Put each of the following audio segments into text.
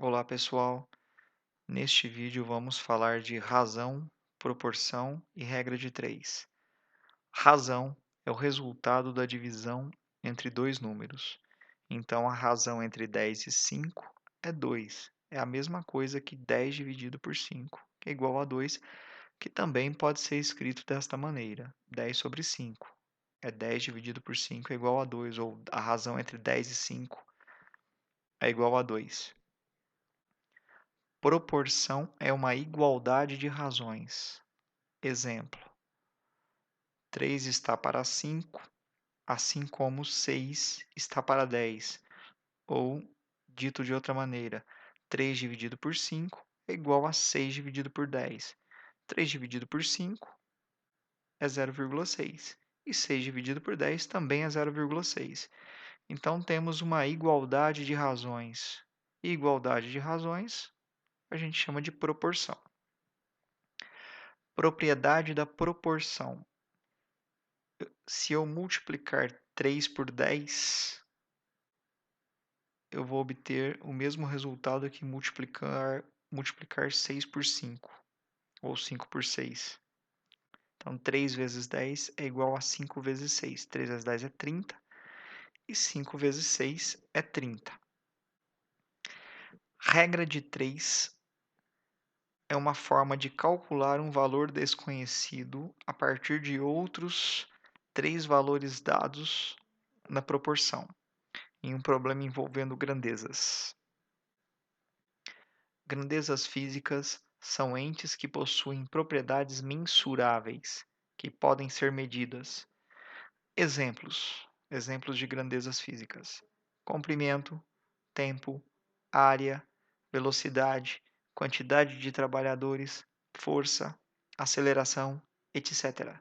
Olá pessoal, neste vídeo vamos falar de razão, proporção e regra de 3. Razão é o resultado da divisão entre dois números. Então a razão entre 10 e 5 é 2. É a mesma coisa que 10 dividido por 5, que é igual a 2, que também pode ser escrito desta maneira: 10 sobre 5. É 10 dividido por 5 é igual a 2, ou a razão entre 10 e 5 é igual a 2. Proporção é uma igualdade de razões. Exemplo: 3 está para 5, assim como 6 está para 10. Ou, dito de outra maneira, 3 dividido por 5 é igual a 6 dividido por 10. 3 dividido por 5 é 0,6. E 6 dividido por 10 também é 0,6. Então, temos uma igualdade de razões. Igualdade de razões a gente chama de proporção. Propriedade da proporção. Se eu multiplicar 3 por 10, eu vou obter o mesmo resultado que multiplicar 6 por 5, ou 5 por 6. Então, 3 vezes 10 é igual a 5 vezes 6. 3 vezes 10 é 30, e 5 vezes 6 é 30. Regra de 3 é uma forma de calcular um valor desconhecido a partir de outros 3 valores dados na proporção, em um problema envolvendo grandezas. Grandezas físicas são entes que possuem propriedades mensuráveis, que podem ser medidas. Exemplos de grandezas físicas: comprimento, tempo, área, velocidade, quantidade de trabalhadores, força, aceleração, etc.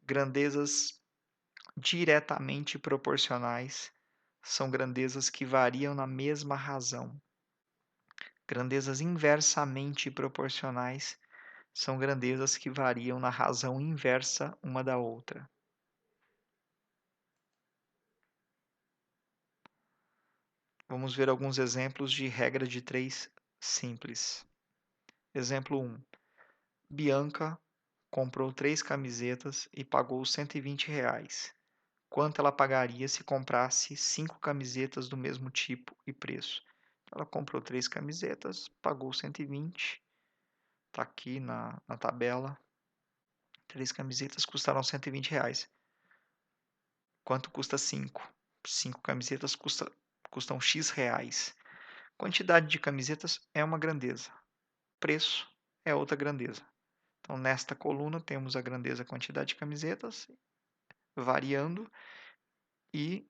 Grandezas diretamente proporcionais são grandezas que variam na mesma razão. Grandezas inversamente proporcionais são grandezas que variam na razão inversa uma da outra. Vamos ver alguns exemplos de regra de 3 simples. Exemplo 1. Bianca comprou 3 camisetas e pagou R$ 120. Quanto ela pagaria se comprasse 5 camisetas do mesmo tipo e preço? Ela comprou 3 camisetas, pagou 120. Está aqui na tabela. 3 camisetas custaram R$ 120. Quanto custa 5? 5 camisetas custam X reais. Quantidade de camisetas é uma grandeza. Preço é outra grandeza. Então, nesta coluna, temos a grandeza quantidade de camisetas variando, e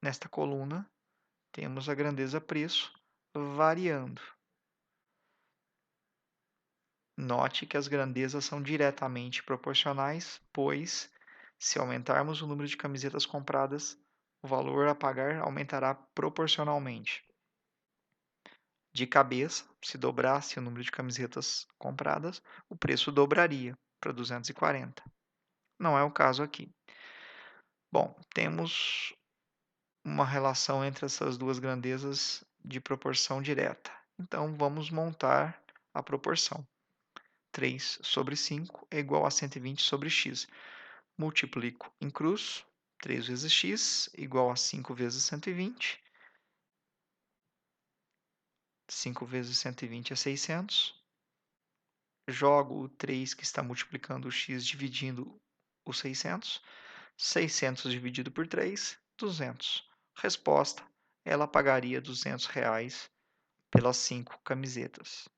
nesta coluna, temos a grandeza preço variando. Note que as grandezas são diretamente proporcionais, pois, se aumentarmos o número de camisetas compradas, o valor a pagar aumentará proporcionalmente. De cabeça, se dobrasse o número de camisetas compradas, o preço dobraria para 240. Não é o caso aqui. Bom, temos uma relação entre essas duas grandezas de proporção direta. Então, vamos montar a proporção. 3 sobre 5 é igual a 120 sobre x. Multiplico em cruz. 3 vezes x igual a 5 vezes 120. 5 vezes 120 é 600. Jogo o 3 que está multiplicando o x dividindo o 600. 600 dividido por 3, 200. Resposta: ela pagaria R$ 200 pelas 5 camisetas.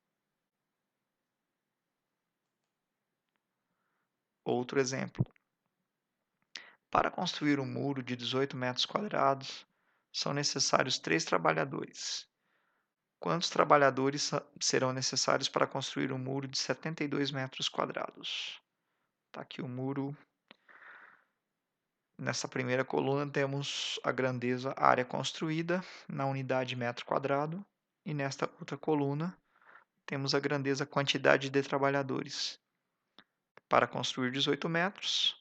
Outro exemplo. Para construir um muro de 18 metros quadrados, são necessários 3 trabalhadores. Quantos trabalhadores serão necessários para construir um muro de 72 metros quadrados? Está aqui o muro. Nessa primeira coluna temos a grandeza área construída na unidade metro quadrado, e nesta outra coluna temos a grandeza quantidade de trabalhadores. Para construir 18 metros,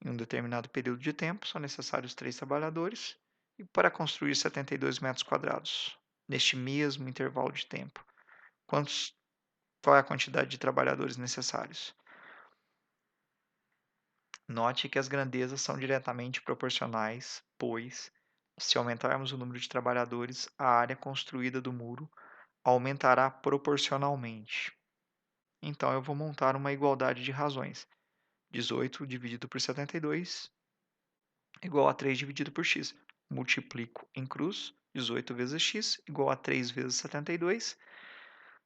em um determinado período de tempo, são necessários 3 trabalhadores, e para construir 72 metros quadrados, neste mesmo intervalo de tempo. Quantos Qual é a quantidade de trabalhadores necessários? Note que as grandezas são diretamente proporcionais, pois, se aumentarmos o número de trabalhadores, a área construída do muro aumentará proporcionalmente. Então, eu vou montar uma igualdade de razões. 18 dividido por 72 igual a 3 dividido por x. Multiplico em cruz, 18 vezes x igual a 3 vezes 72.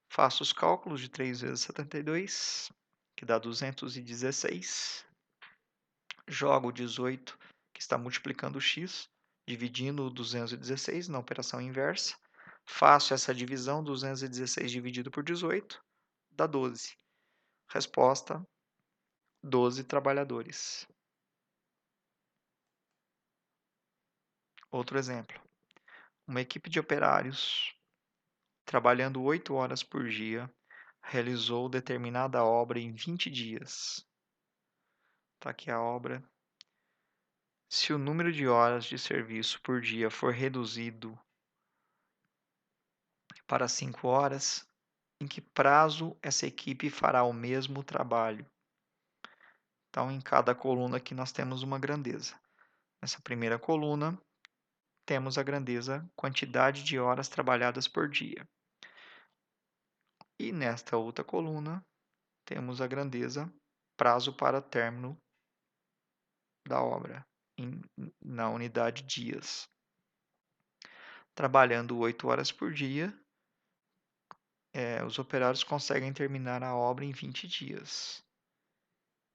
Faço os cálculos de 3 vezes 72, que dá 216. Jogo o 18, que está multiplicando o x, dividindo o 216 na operação inversa. Faço essa divisão, 216 dividido por 18, dá 12. Resposta: 12 trabalhadores. Outro exemplo. Uma equipe de operários, trabalhando 8 horas por dia, realizou determinada obra em 20 dias. Está aqui a obra. Se o número de horas de serviço por dia for reduzido para 5 horas, em que prazo essa equipe fará o mesmo trabalho? Então, em cada coluna aqui nós temos uma grandeza. Nessa primeira coluna, temos a grandeza quantidade de horas trabalhadas por dia. E nesta outra coluna, temos a grandeza prazo para término da obra, na unidade dias. Trabalhando 8 horas por dia, os operários conseguem terminar a obra em 20 dias.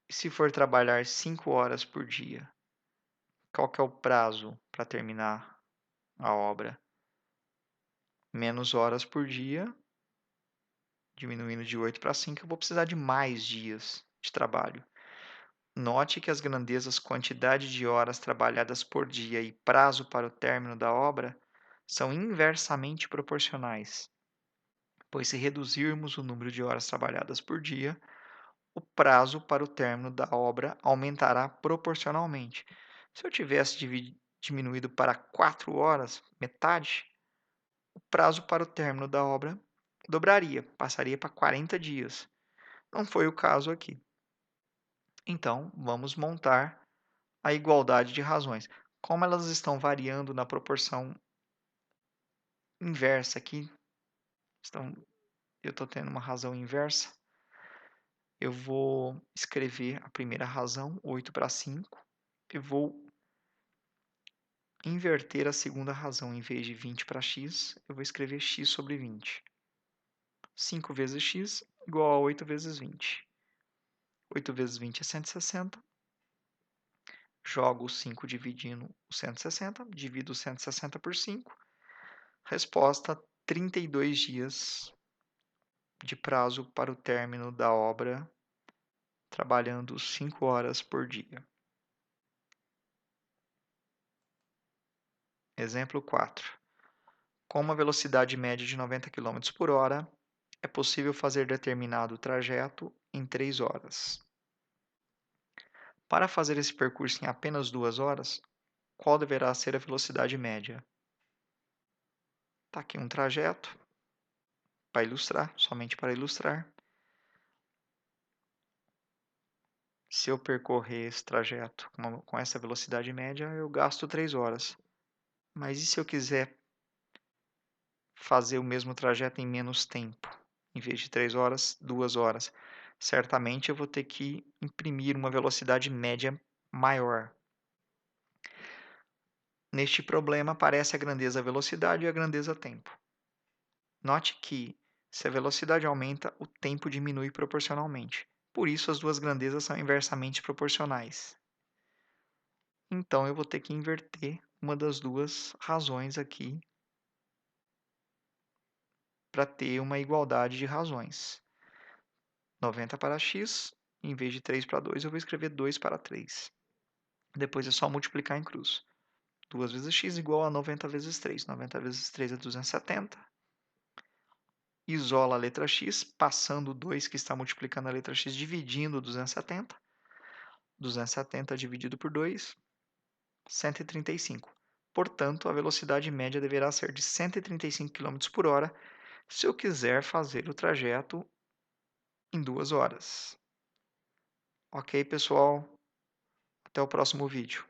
E se for trabalhar 5 horas por dia, qual que é o prazo para terminar a obra? Menos horas por dia, diminuindo de 8 para 5, eu vou precisar de mais dias de trabalho. Note que as grandezas quantidade de horas trabalhadas por dia e prazo para o término da obra são inversamente proporcionais, pois se reduzirmos o número de horas trabalhadas por dia, o prazo para o término da obra aumentará proporcionalmente. Se eu tivesse diminuído para 4 horas, metade, o prazo para o término da obra dobraria, passaria para 40 dias. Não foi o caso aqui. Então, vamos montar a igualdade de razões. Como elas estão variando na proporção inversa aqui, eu estou tendo uma razão inversa, eu vou escrever a primeira razão, 8 para 5, e vou inverter a segunda razão. Em vez de 20 para x, eu vou escrever x sobre 20. 5 vezes x igual a 8 vezes 20. 8 vezes 20 é 160. Jogo o 5 dividindo o 160, divido o 160 por 5. Resposta: 32 dias de prazo para o término da obra, trabalhando 5 horas por dia. Exemplo 4. Com uma velocidade média de 90 km por hora, é possível fazer determinado trajeto em 3 horas. Para fazer esse percurso em apenas 2 horas, qual deverá ser a velocidade média? Está aqui um trajeto para ilustrar, somente para ilustrar. Se eu percorrer esse trajeto com essa velocidade média, eu gasto 3 horas. Mas e se eu quiser fazer o mesmo trajeto em menos tempo? Em vez de 3 horas, 2 horas. Certamente eu vou ter que imprimir uma velocidade média maior. Neste problema aparece a grandeza velocidade e a grandeza tempo. Note que, se a velocidade aumenta, o tempo diminui proporcionalmente. Por isso, as duas grandezas são inversamente proporcionais. Então, eu vou ter que inverter uma das duas razões aqui para ter uma igualdade de razões. 90 para x, em vez de 3 para 2, eu vou escrever 2 para 3. Depois é só multiplicar em cruz. 2 vezes x igual a 90 vezes 3. 90 vezes 3 é 270. Isola a letra x, passando o 2 que está multiplicando a letra x, dividindo 270. 270 dividido por 2, 135. Portanto, a velocidade média deverá ser de 135 quilômetros por hora se eu quiser fazer o trajeto em 2 horas. Ok, pessoal? Até o próximo vídeo.